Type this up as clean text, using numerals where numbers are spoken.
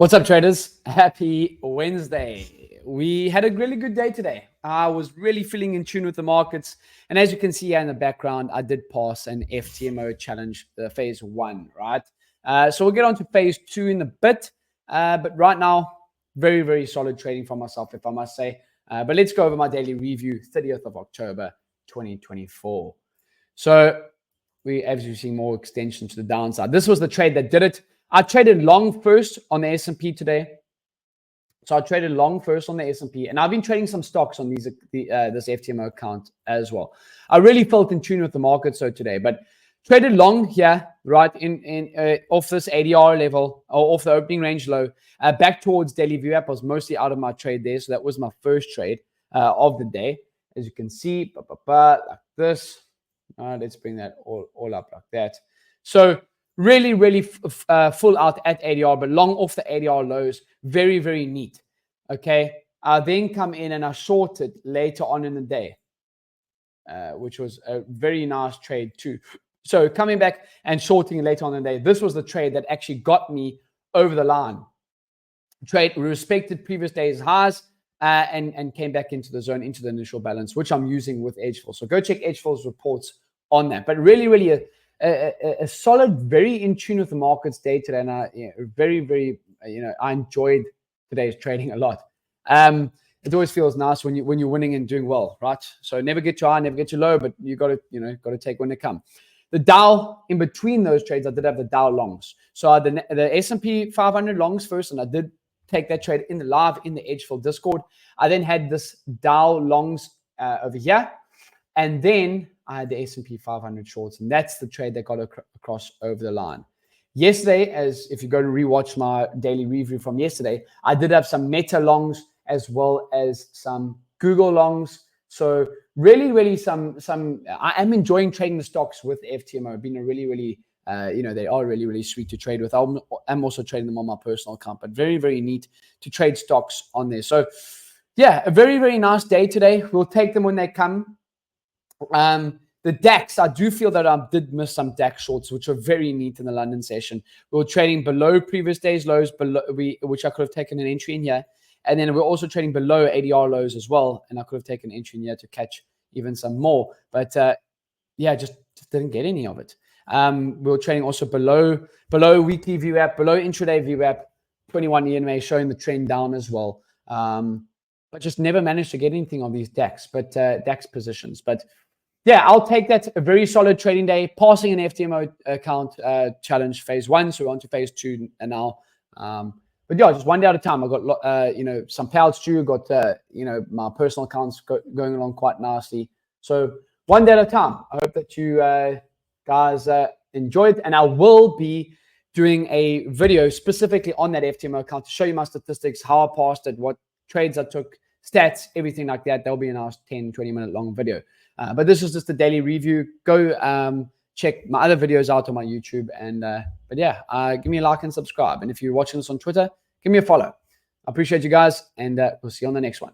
What's up, traders? Happy Wednesday. We had a really good day today. I was really feeling in tune with the markets. And as you can see here in the background, I did pass an FTMO challenge, phase 1, right? So we'll get on to phase 2 in a bit. But right now, very, very solid trading for myself, if I must say. But let's go over my daily review, 30th of October, 2024. So we obviously see more extension to the downside. This was the trade that did it. I traded long first on the S&P today. So I traded long first on the S&P, and I've been trading some stocks on this FTMO account as well. I really felt in tune with the market today, but traded long here, right in off this ADR level or off the opening range low, back towards daily VWAP. I was mostly out of my trade there, so that was my first trade of the day. As you can see, like this. Let's bring that all up like that. So really, really full out at ADR, but long off the ADR lows. Very, very neat. Okay. I then come in and I shorted later on in the day, which was a very nice trade too. So coming back and shorting later on in the day, this was the trade that actually got me over the line. Trade respected previous day's highs and came back into the zone, into the initial balance, which I'm using with Edgefield. So go check Edgefield's reports on that. But really, really a solid, very in tune with the markets day today, and I enjoyed today's trading a lot. It always feels nice when you're winning and doing well, right? So never get too high, never get too low, but you got to take when they come. The Dow, in between those trades, I did have the Dow longs. So I had the S&P 500 longs first, and I did take that trade in the Edgefield Discord. I then had this Dow longs over here, and then I had the S&P 500 shorts, and that's the trade that got across over the line. Yesterday, as if you go to rewatch my daily review from yesterday, I did have some Meta longs as well as some Google longs. So really, really I am enjoying trading the stocks with FTMO. Been a really, really, they are really, really sweet to trade with. I'm also trading them on my personal account, but very, very neat to trade stocks on there. So yeah, a very, very nice day today. We'll take them when they come. The DAX, I do feel that I did miss some DAX shorts, which are very neat in the London session. We were trading below previous day's lows, which I could have taken an entry in here. And then we're also trading below ADR lows as well. And I could have taken an entry in here to catch even some more. But just didn't get any of it. We were trading also below weekly VWAP, below intraday VWAP, 21 EMA showing the trend down as well. But just never managed to get anything on these DAX positions. But yeah, I'll take that. A very solid trading day, passing an FTMO account challenge phase 1. So we're on to phase 2 and now. But yeah, just one day at a time. I got some payouts due. Got my personal accounts going along quite nicely. So one day at a time. I hope that you guys enjoyed, and I will be doing a video specifically on that FTMO account to show you my statistics, how I passed it, what trades I took, stats, everything like that. That'll be a nice 10-20 minute long video. But this is just a daily review. Go check my other videos out on my YouTube. And give me a like and subscribe. And if you're watching this on Twitter, give me a follow. I appreciate you guys, and we'll see you on the next one.